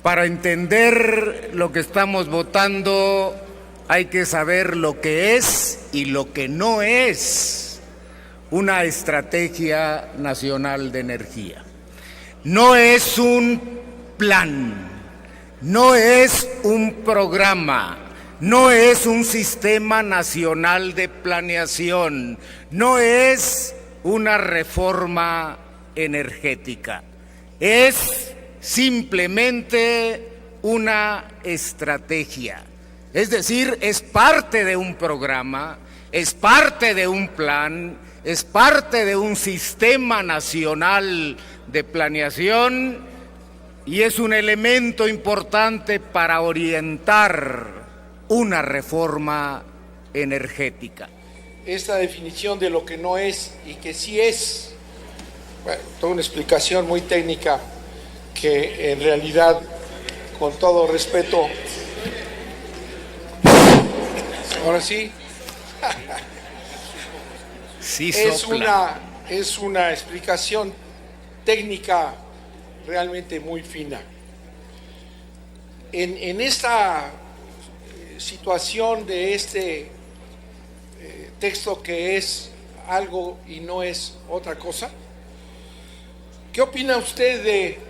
Para entender lo que estamos votando hay que saber lo que es y lo que no es una estrategia nacional de energía. No es un plan, no es un programa, no es un sistema nacional de planeación, no es una reforma energética, es simplemente una estrategia. Es decir, es parte de un programa, es parte de un plan, es parte de un sistema nacional de planeación y es un elemento importante para orientar una reforma energética. Esta definición de lo que no es y que sí es, bueno, toda una explicación muy técnica que en realidad, con todo respeto, ahora sí, sí es una explicación técnica realmente muy fina. En esta situación de este texto que es algo y no es otra cosa, ¿qué opina usted de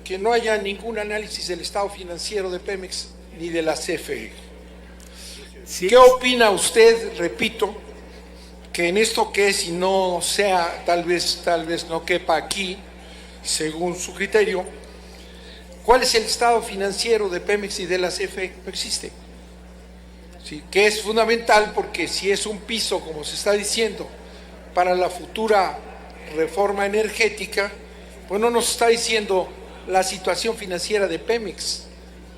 que no haya ningún análisis del estado financiero de Pemex ni de la CFE? Sí. ¿Qué opina usted, repito, que en esto que es y no sea, tal vez no quepa aquí, según su criterio, cuál es el estado financiero de Pemex y de la CFE? No existe. Sí, que es fundamental porque si es un piso, como se está diciendo, para la futura reforma energética, pues no nos está diciendo la situación financiera de Pemex,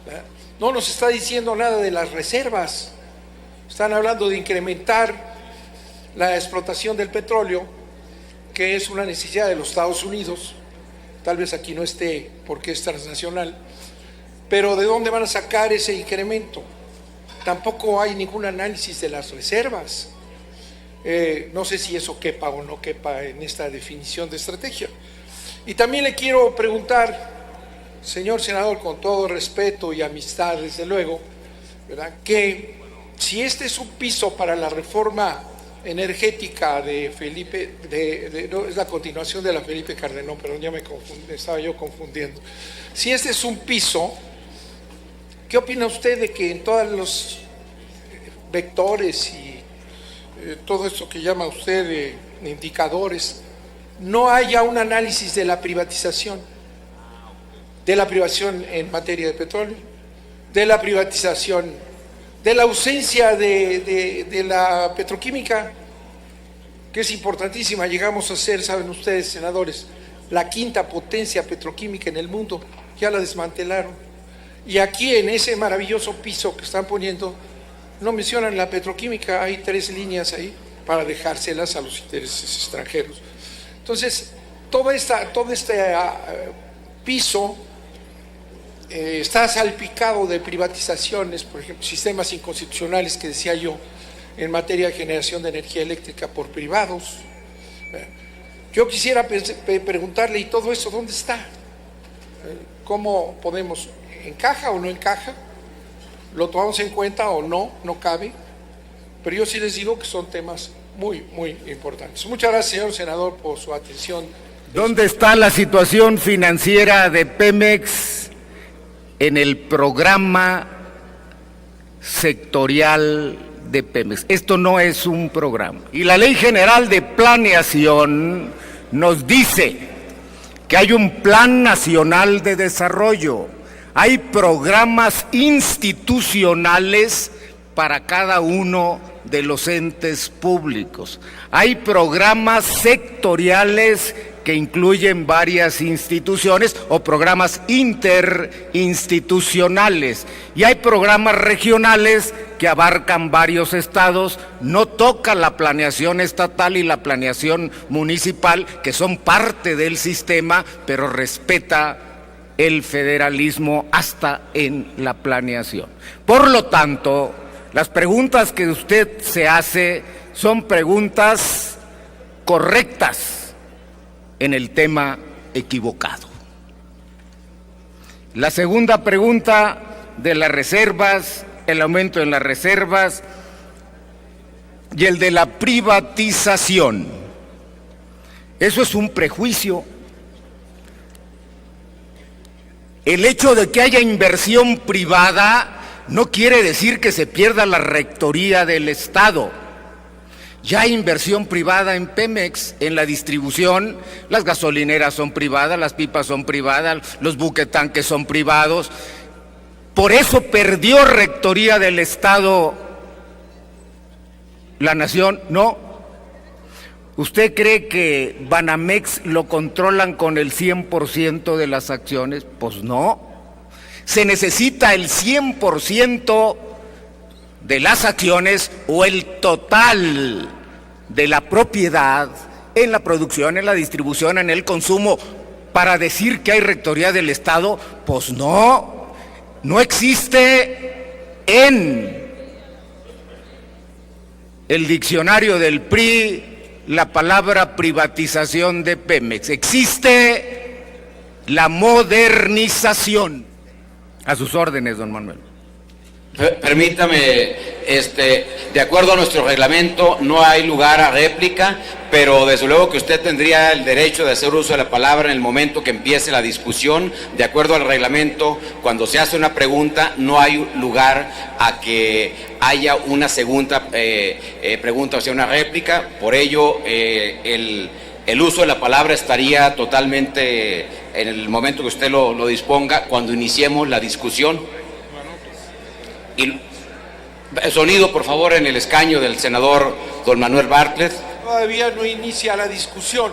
¿verdad? No nos está diciendo nada de las reservas. Están hablando de incrementar la explotación del petróleo, que es una necesidad de los Estados Unidos. Tal vez aquí no esté porque es transnacional, pero ¿de dónde van a sacar ese incremento? Tampoco hay ningún análisis de las reservas. No sé si eso quepa o no quepa en esta definición de estrategia. Y también le quiero preguntar, señor senador, con todo respeto y amistad, desde luego, ¿verdad?, que si este es un piso para la reforma energética de Felipe, no, es la continuación de la Felipe Cardenón, pero ya me confundí, estaba yo confundiendo. Si este es un piso, ¿qué opina usted de que en todos los vectores y todo esto que llama usted indicadores, no haya un análisis de la privatización en materia de petróleo, de la privatización, de la ausencia de la petroquímica, que es importantísima? Llegamos a ser, saben ustedes, senadores, la quinta potencia petroquímica en el mundo, ya la desmantelaron. Y aquí en ese maravilloso piso que están poniendo, no mencionan la petroquímica, hay 3 líneas ahí para dejárselas a los intereses extranjeros. Entonces, todo este piso está salpicado de privatizaciones, por ejemplo, sistemas inconstitucionales que decía yo en materia de generación de energía eléctrica por privados. Yo quisiera preguntarle, ¿y todo eso dónde está? ¿Cómo podemos? ¿Encaja o no encaja? ¿Lo tomamos en cuenta o no? No cabe. Pero yo sí les digo que son temas muy, muy importantes. Muchas gracias, señor senador, por su atención. ¿Dónde está la situación financiera de Pemex en el programa sectorial de Pemex? Esto no es un programa. Y la Ley General de Planeación nos dice que hay un Plan Nacional de Desarrollo, hay programas institucionales para cada uno de los entes públicos, hay programas sectoriales que incluyen varias instituciones o programas interinstitucionales, y hay programas regionales que abarcan varios estados. No toca la planeación estatal y la planeación municipal, que son parte del sistema, pero respeta el federalismo hasta en la planeación. Por lo tanto, las preguntas que usted se hace son preguntas correctas en el tema equivocado. La segunda pregunta de las reservas, el aumento en las reservas y el de la privatización. Eso es un prejuicio. El hecho de que haya inversión privada no quiere decir que se pierda la rectoría del Estado. Ya hay inversión privada en Pemex, en la distribución, las gasolineras son privadas, las pipas son privadas, los buquetanques son privados. Por eso perdió rectoría del Estado la nación. No. ¿Usted cree que Banamex lo controlan con el 100% de las acciones? Pues no. Se necesita el 100% de las acciones o el total de la propiedad en la producción, en la distribución, en el consumo, para decir que hay rectoría del Estado. Pues no, no existe en el diccionario del PRI la palabra privatización de Pemex. Existe la modernización. A sus órdenes, don Manuel. Permítame, de acuerdo a nuestro reglamento no hay lugar a réplica, pero desde luego que usted tendría el derecho de hacer uso de la palabra en el momento que empiece la discusión. De acuerdo al reglamento, cuando se hace una pregunta no hay lugar a que haya una segunda pregunta, o sea, una réplica. Por ello, el uso de la palabra estaría totalmente en el momento que usted lo disponga, cuando iniciemos la discusión. Y sonido, por favor, en el escaño del senador don Manuel Bartlett. Todavía no inicia la discusión.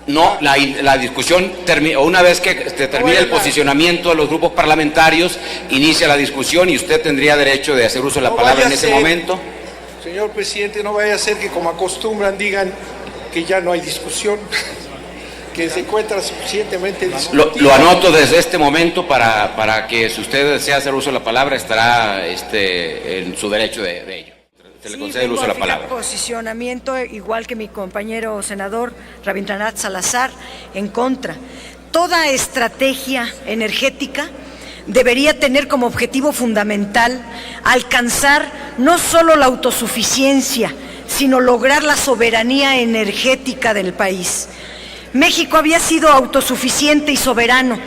No, la discusión termina, una vez que termine el posicionamiento de los grupos parlamentarios, inicia la discusión y usted tendría derecho de hacer uso de la palabra en ese momento. Señor presidente, no vaya a ser que, como acostumbran, digan que ya no hay discusión, que se encuentra suficientemente discutido. Lo anoto desde este momento para que, si usted desea hacer uso de la palabra, estará en su derecho de ello. Se le concede el uso de la palabra. Posicionamiento, igual que mi compañero senador Rabindranath Salazar, en contra. Toda estrategia energética debería tener como objetivo fundamental alcanzar no solo la autosuficiencia, sino lograr la soberanía energética del país. México había sido autosuficiente y soberano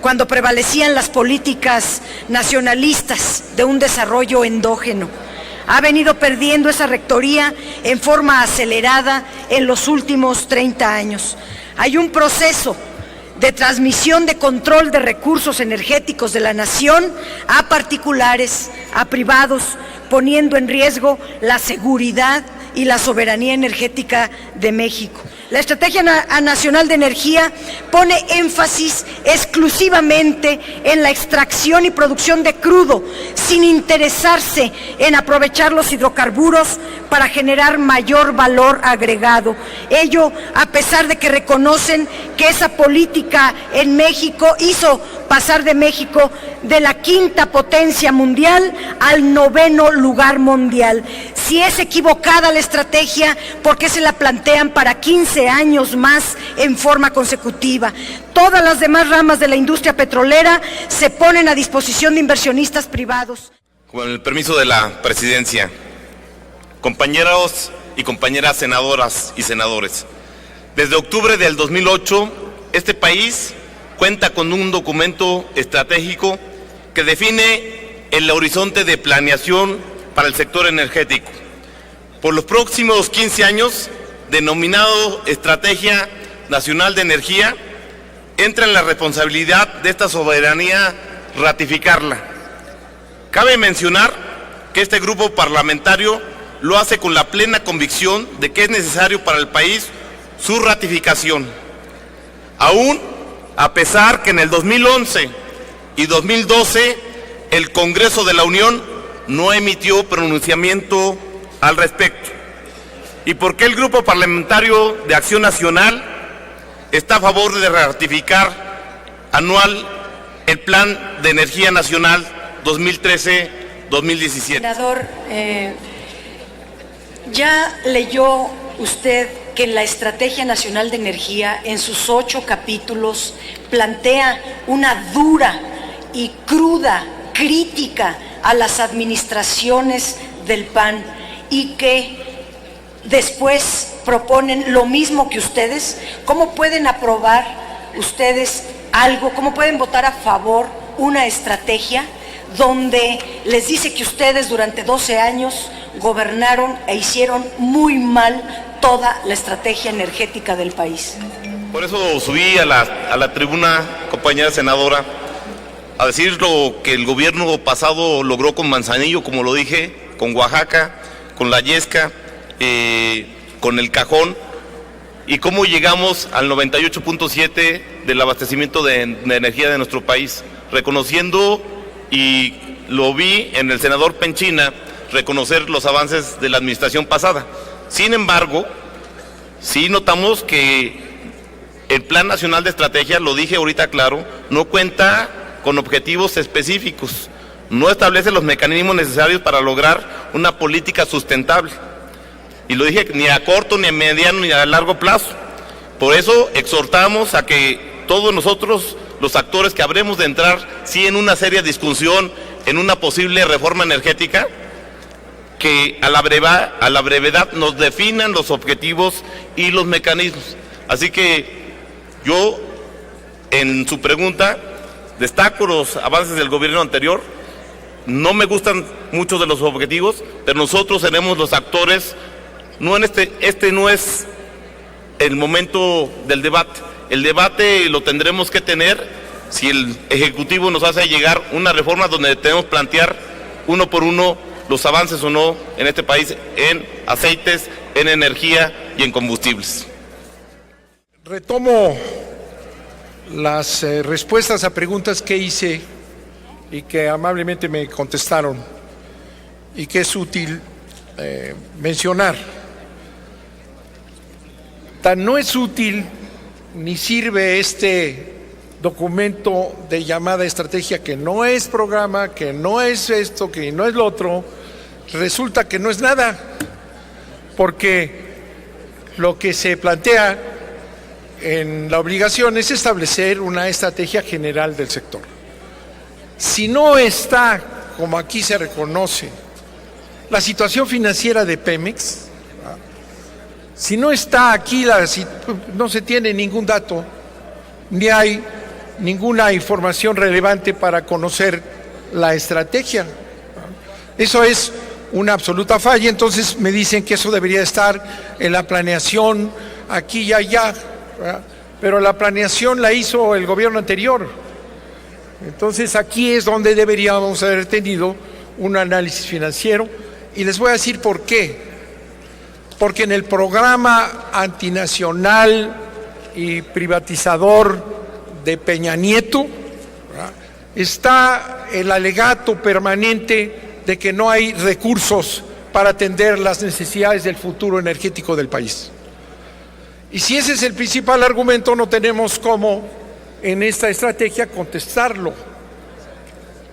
cuando prevalecían las políticas nacionalistas de un desarrollo endógeno. Ha venido perdiendo esa rectoría en forma acelerada en los últimos 30 años. Hay un proceso de transmisión de control de recursos energéticos de la nación a particulares, a privados, poniendo en riesgo la seguridad y la soberanía energética de México. La Estrategia Nacional de Energía pone énfasis exclusivamente en la extracción y producción de crudo, sin interesarse en aprovechar los hidrocarburos para generar mayor valor agregado. Ello a pesar de que reconocen que esa política en México hizo pasar de México de la 5ª potencia mundial al 9º lugar mundial. Si es equivocada la estrategia, ¿por qué se la plantean para 15 años más en forma consecutiva? Todas las demás ramas de la industria petrolera se ponen a disposición de inversionistas privados. Con el permiso de la presidencia, compañeros y compañeras senadoras y senadores, desde octubre del 2008, este país cuenta con un documento estratégico que define el horizonte de planeación para el sector energético. Por los próximos 15 años, denominado Estrategia Nacional de Energía, entra en la responsabilidad de esta soberanía ratificarla. Cabe mencionar que este grupo parlamentario lo hace con la plena convicción de que es necesario para el país su ratificación. Aún a pesar que en el 2011 y 2012 el Congreso de la Unión no emitió pronunciamiento al respecto. ¿Y por qué el Grupo Parlamentario de Acción Nacional está a favor de ratificar anual el Plan de Energía Nacional 2013-2017? Senador, ya leyó usted que en la Estrategia Nacional de Energía, en sus 8 capítulos, plantea una dura y cruda crítica a las administraciones del PAN y que después proponen lo mismo que ustedes? ¿Cómo pueden aprobar ustedes algo? ¿Cómo pueden votar a favor una estrategia donde les dice que ustedes durante 12 años gobernaron e hicieron muy mal toda la estrategia energética del país? Por eso subí a la tribuna, compañera senadora, a decir lo que el gobierno pasado logró con Manzanillo, como lo dije, con Oaxaca, con La Yesca, con El Cajón, y cómo llegamos al 98.7 del abastecimiento de energía de nuestro país, reconociendo, y lo vi en el senador Penchina, reconocer los avances de la administración pasada. Sin embargo, sí notamos que el Plan Nacional de Estrategia, lo dije ahorita claro, no cuenta con objetivos específicos, no establece los mecanismos necesarios para lograr una política sustentable. Y lo dije, ni a corto, ni a mediano, ni a largo plazo. Por eso exhortamos a que todos nosotros, los actores que habremos de entrar, sí en una seria discusión, en una posible reforma energética, que a la brevedad nos definan los objetivos y los mecanismos. Así que yo, en su pregunta, destaco los avances del gobierno anterior. No me gustan muchos de los objetivos, pero nosotros seremos los actores. No en este no es el momento del debate. El debate lo tendremos que tener si el Ejecutivo nos hace llegar una reforma donde tenemos que plantear uno por uno los avances o no en este país en aceites, en energía y en combustibles. Retomo las respuestas a preguntas que hice y que amablemente me contestaron y que es útil mencionar. Tan no es útil ni sirve este documento de llamada estrategia, que no es programa, que no es esto, que no es lo otro, resulta que no es nada, porque lo que se plantea en la obligación es establecer una estrategia general del sector. Si no está, como aquí se reconoce, la situación financiera de Pemex, si no está aquí, no se tiene ningún dato, ni hay ninguna información relevante para conocer la estrategia. Eso es una absoluta falla. Entonces me dicen que eso debería estar en la planeación aquí y allá, ¿verdad? Pero la planeación la hizo el gobierno anterior. Entonces aquí es donde deberíamos haber tenido un análisis financiero, y les voy a decir por qué. Porque en el programa antinacional y privatizador de Peña Nieto, ¿verdad?, está el alegato permanente de que no hay recursos para atender las necesidades del futuro energético del país. Y si ese es el principal argumento, no tenemos cómo en esta estrategia contestarlo.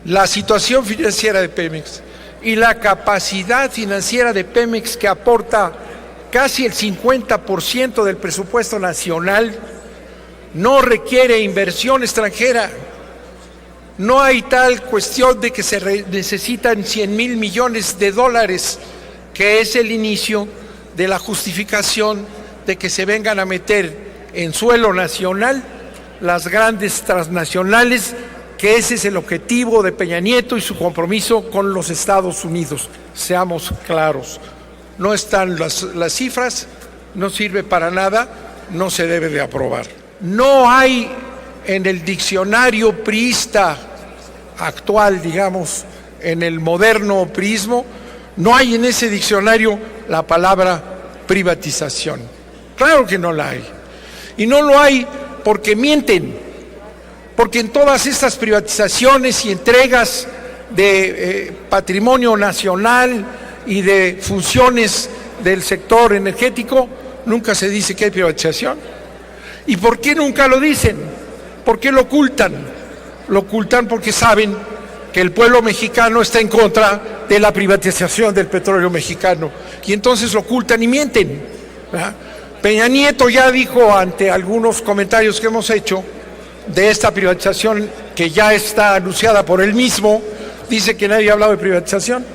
La situación financiera de Pemex y la capacidad financiera de Pemex, que aporta casi el 50% del presupuesto nacional, no requiere inversión extranjera. No hay tal cuestión de que se necesitan 100,000 millones de dólares, que es el inicio de la justificación de que se vengan a meter en suelo nacional las grandes transnacionales, que ese es el objetivo de Peña Nieto y su compromiso con los Estados Unidos. Seamos claros, no están las cifras, no sirve para nada, no se debe de aprobar. No hay en el diccionario priista actual, digamos, en el moderno priismo, no hay en ese diccionario la palabra privatización. Claro que no la hay. Y no lo hay porque mienten, porque en todas estas privatizaciones y entregas de patrimonio nacional y de funciones del sector energético, nunca se dice que hay privatización. ¿Y por qué nunca lo dicen? ¿Por qué lo ocultan? Lo ocultan porque saben que el pueblo mexicano está en contra de la privatización del petróleo mexicano, y entonces lo ocultan y mienten, ¿verdad? Peña Nieto ya dijo ante algunos comentarios que hemos hecho de esta privatización que ya está anunciada por él mismo, dice que nadie ha hablado de privatización.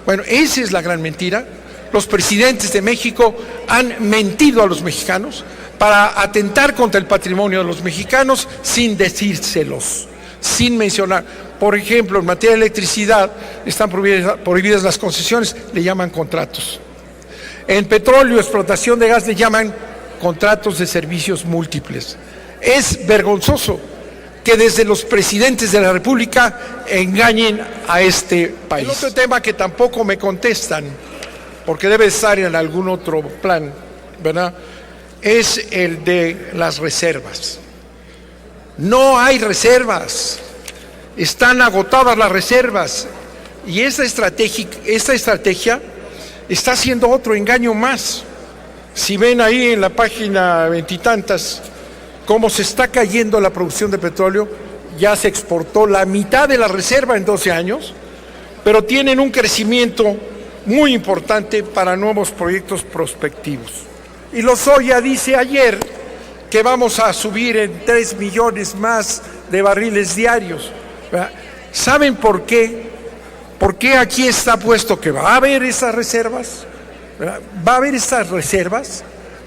Bueno, esa es la gran mentira. Los presidentes de México han mentido a los mexicanos para atentar contra el patrimonio de los mexicanos sin decírselos, sin mencionar. Por ejemplo, en materia de electricidad están prohibidas las concesiones, le llaman contratos. En petróleo, explotación de gas, le llaman contratos de servicios múltiples. Es vergonzoso que desde los presidentes de la República engañen a este país. El otro tema que tampoco me contestan, porque debe estar en algún otro plan, ¿verdad?, es el de las reservas. No hay reservas, están agotadas las reservas, y esta estrategia está haciendo otro engaño más. Si ven ahí en la página veintitantas cómo se está cayendo la producción de petróleo, ya se exportó la mitad de la reserva en 12 años, pero tienen un crecimiento muy importante para nuevos proyectos prospectivos. Y Lozoya dice ayer que vamos a subir en 3 millones más de barriles diarios. ¿Saben por qué? ¿Por qué aquí está puesto que va a haber esas reservas? Va a haber estas reservas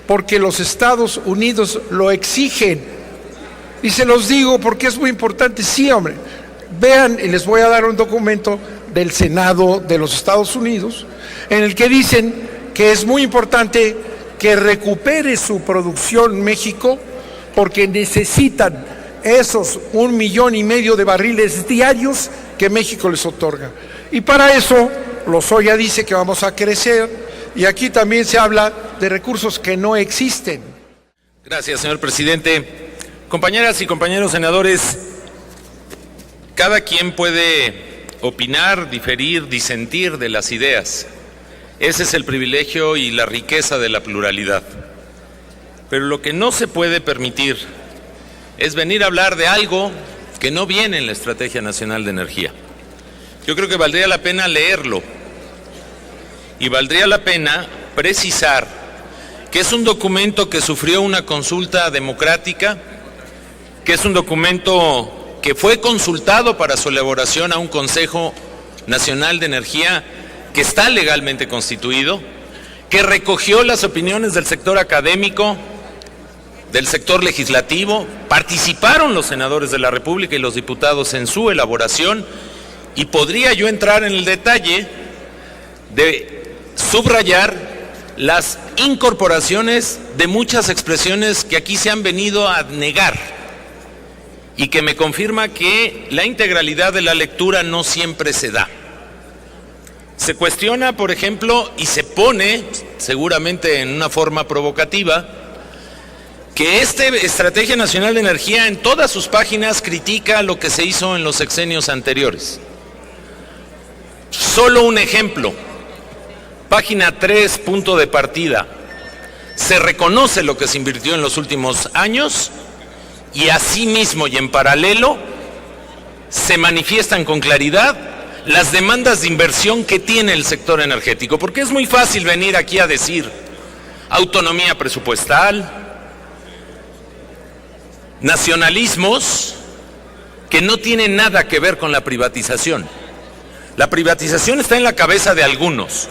porque los Estados Unidos lo exigen. Y se los digo porque es muy importante. Sí, hombre, vean, y les voy a dar un documento del Senado de los Estados Unidos, en el que dicen que es muy importante que recupere su producción México, porque necesitan esos 1,5 millones de barriles diarios que México les otorga. Y para eso, Lozoya dice que vamos a crecer, y aquí también se habla de recursos que no existen. Gracias, señor presidente. Compañeras y compañeros senadores, cada quien puede opinar, diferir, disentir de las ideas. Ese es el privilegio y la riqueza de la pluralidad. Pero lo que no se puede permitir es venir a hablar de algo que no viene en la Estrategia Nacional de Energía. Yo creo que valdría la pena leerlo y valdría la pena precisar que es un documento que sufrió una consulta democrática, que es un documento que fue consultado para su elaboración a un Consejo Nacional de Energía que está legalmente constituido, que recogió las opiniones del sector académico, del sector legislativo, participaron los senadores de la República y los diputados en su elaboración, y podría yo entrar en el detalle de subrayar las incorporaciones de muchas expresiones que aquí se han venido a negar y que me confirma que la integralidad de la lectura no siempre se da. Se cuestiona, por ejemplo, y se pone, seguramente en una forma provocativa, que esta Estrategia Nacional de Energía en todas sus páginas critica lo que se hizo en los sexenios anteriores. Solo un ejemplo, página 3, punto de partida. Se reconoce lo que se invirtió en los últimos años y asimismo y en paralelo se manifiestan con claridad las demandas de inversión que tiene el sector energético, porque es muy fácil venir aquí a decir autonomía presupuestal, nacionalismos que no tienen nada que ver con la privatización. La privatización está en la cabeza de algunos,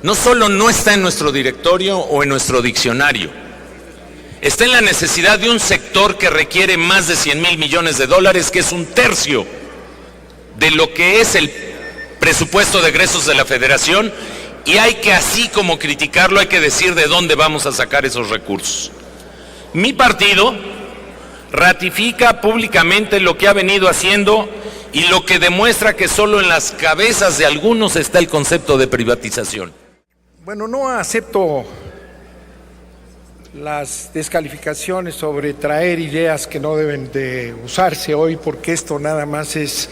no solo no está en nuestro directorio o en nuestro diccionario, está en la necesidad de un sector que requiere más de 100,000 millones de dólares, que es un tercio de lo que es el presupuesto de egresos de la Federación, y hay que, así como criticarlo, hay que decir de dónde vamos a sacar esos recursos. Mi partido ratifica públicamente lo que ha venido haciendo y lo que demuestra que solo en las cabezas de algunos está el concepto de privatización. Bueno, no acepto las descalificaciones sobre traer ideas que no deben de usarse hoy, porque esto nada más es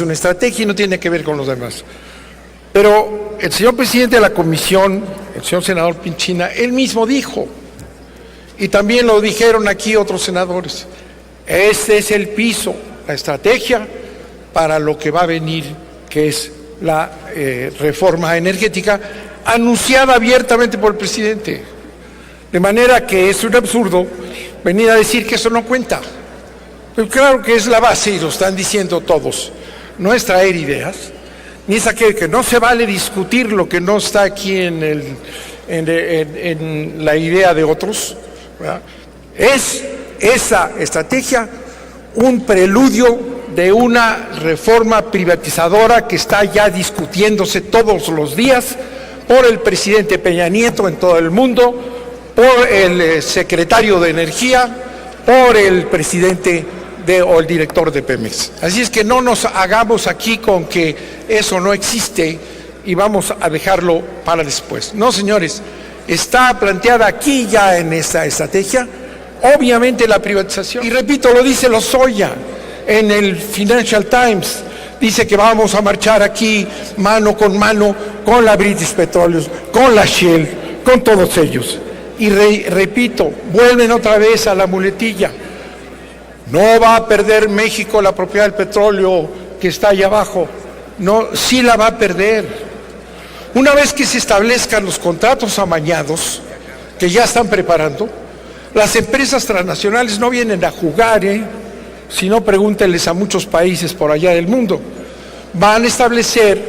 una estrategia y no tiene que ver con los demás. Pero el señor presidente de la comisión, el señor senador Pinchina, él mismo dijo, y también lo dijeron aquí otros senadores, este es el piso, la estrategia para lo que va a venir, que es la reforma energética anunciada abiertamente por el presidente. De manera que es un absurdo venir a decir que eso no cuenta. Pero claro que es la base, y lo están diciendo todos. No es traer ideas, ni es aquel que no se vale discutir lo que no está aquí en la idea de otros, ¿verdad? Es esa estrategia un preludio de una reforma privatizadora que está ya discutiéndose todos los días por el presidente Peña Nieto en todo el mundo, por el secretario de Energía, por el presidente o el director de Pemex. Así es que no nos hagamos aquí con que eso no existe y vamos a dejarlo para después. No, señores, está planteada aquí ya en esta estrategia, obviamente la privatización. Y repito, lo dice Lozoya en el Financial Times, dice que vamos a marchar aquí mano con la British Petroleum, con la Shell, con todos ellos. Y repito, vuelven otra vez a la muletilla. No va a perder México la propiedad del petróleo que está allá abajo. No, sí la va a perder. Una vez que se establezcan los contratos amañados, que ya están preparando, las empresas transnacionales no vienen a jugar, si no, pregúntenles a muchos países por allá del mundo. Van a establecer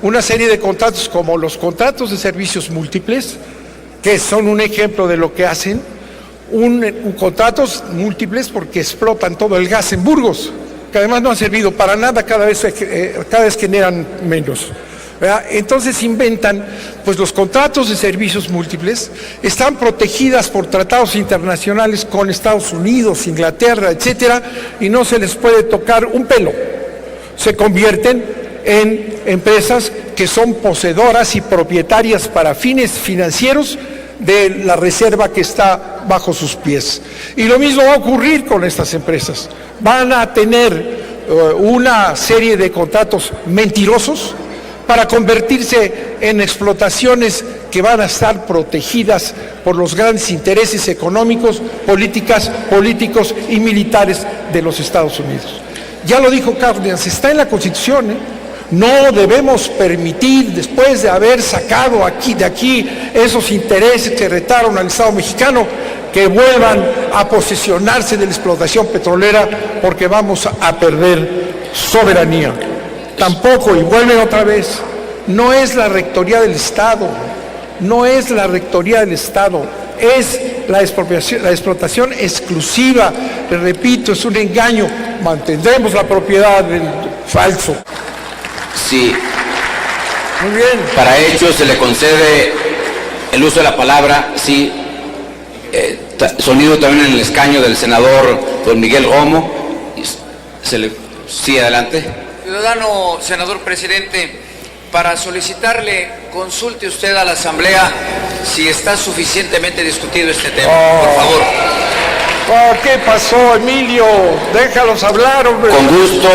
una serie de contratos como los contratos de servicios múltiples, que son un ejemplo de lo que hacen, contratos múltiples porque explotan todo el gas en Burgos, que además no han servido para nada, cada vez generan menos, ¿verdad? Entonces inventan, pues los contratos de servicios múltiples están protegidas por tratados internacionales con Estados Unidos, Inglaterra, etcétera, y no se les puede tocar un pelo. Se convierten en empresas que son poseedoras y propietarias para fines financieros de la reserva que está bajo sus pies. Y lo mismo va a ocurrir con estas empresas. Van a tener una serie de contratos mentirosos para convertirse en explotaciones que van a estar protegidas por los grandes intereses económicos, políticos y militares de los Estados Unidos. Ya lo dijo Cárdenas, está en la Constitución, No debemos permitir, después de haber sacado de aquí esos intereses que retaron al Estado mexicano, que vuelvan a posesionarse de la explotación petrolera, porque vamos a perder soberanía. Tampoco, y vuelven otra vez, no es la rectoría del Estado, es la explotación exclusiva. Le repito, es un engaño. Mantendremos la propiedad del falso. Sí. Muy bien. Para ello se le concede el uso de la palabra, sí. Sonido también en el escaño del senador don Miguel Romo. Sí, adelante. Ciudadano senador presidente, para solicitarle, consulte usted a la Asamblea si está suficientemente discutido este tema, por favor. ¿Qué pasó, Emilio? Déjalos hablar, hombre. Con gusto,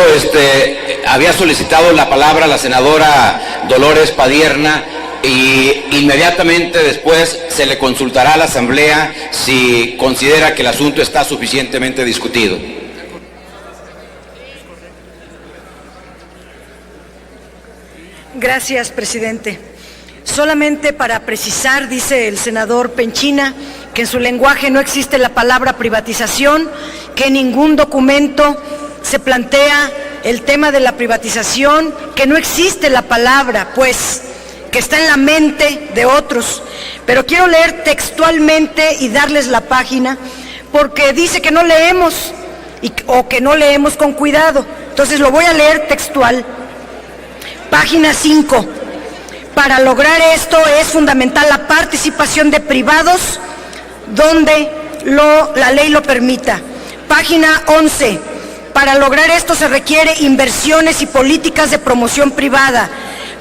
había solicitado la palabra la senadora Dolores Padierna y inmediatamente después se le consultará a la Asamblea si considera que el asunto está suficientemente discutido. Gracias, presidente. Solamente para precisar, dice el senador Penchina, que en su lenguaje no existe la palabra privatización, que en ningún documento se plantea el tema de la privatización, que no existe la palabra, pues, que está en la mente de otros. Pero quiero leer textualmente y darles la página, porque dice que no leemos, o que no leemos con cuidado. Entonces lo voy a leer textual. Página 5. Para lograr esto es fundamental la participación de privados donde la ley lo permita. Página 11. Para lograr esto se requiere inversiones y políticas de promoción privada.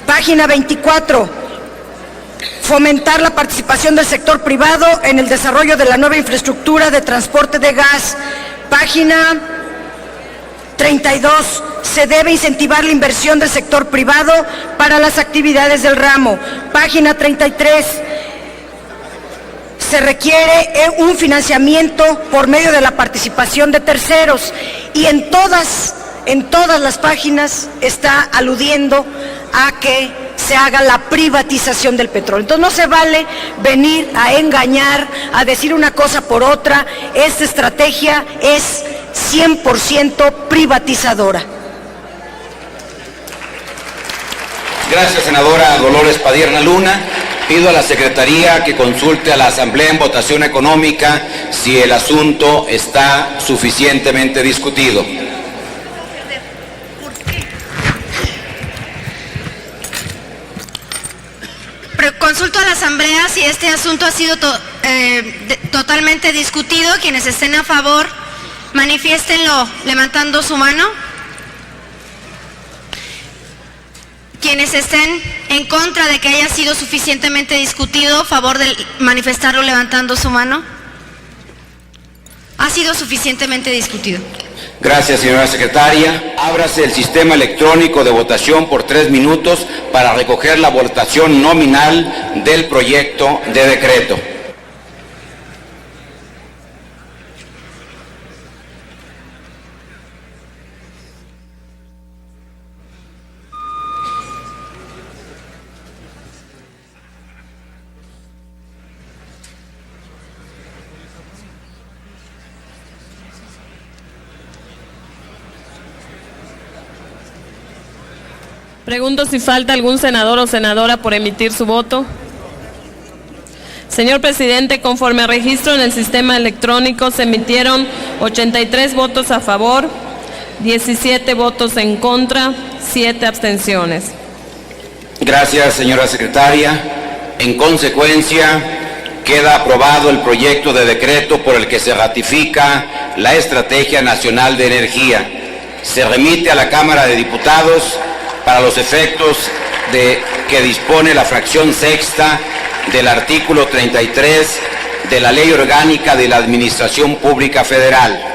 Página 24. Fomentar la participación del sector privado en el desarrollo de la nueva infraestructura de transporte de gas. Página 32. Se debe incentivar la inversión del sector privado para las actividades del ramo. Página 33. Se requiere un financiamiento por medio de la participación de terceros. Y en todas las páginas está aludiendo a que se haga la privatización del petróleo. Entonces no se vale venir a engañar, a decir una cosa por otra. Esta estrategia es 100% privatizadora. Gracias, senadora Dolores Padierna Luna. Pido a la Secretaría que consulte a la Asamblea en votación económica si el asunto está suficientemente discutido. Consulto a la Asamblea si este asunto ha sido totalmente discutido. Quienes estén a favor, manifiéstenlo levantando su mano. Quienes estén en contra de que haya sido suficientemente discutido, favor de manifestarlo levantando su mano. Ha sido suficientemente discutido. Gracias, señora secretaria. Ábrase el sistema electrónico de votación por 3 minutos para recoger la votación nominal del proyecto de decreto. Pregunto si falta algún senador o senadora por emitir su voto. Señor presidente, conforme a registro en el sistema electrónico, se emitieron 83 votos a favor, 17 votos en contra, 7 abstenciones. Gracias, señora secretaria. En consecuencia, queda aprobado el proyecto de decreto por el que se ratifica la Estrategia Nacional de Energía. Se remite a la Cámara de Diputados para los efectos de que dispone la fracción sexta del artículo 33 de la Ley Orgánica de la Administración Pública Federal.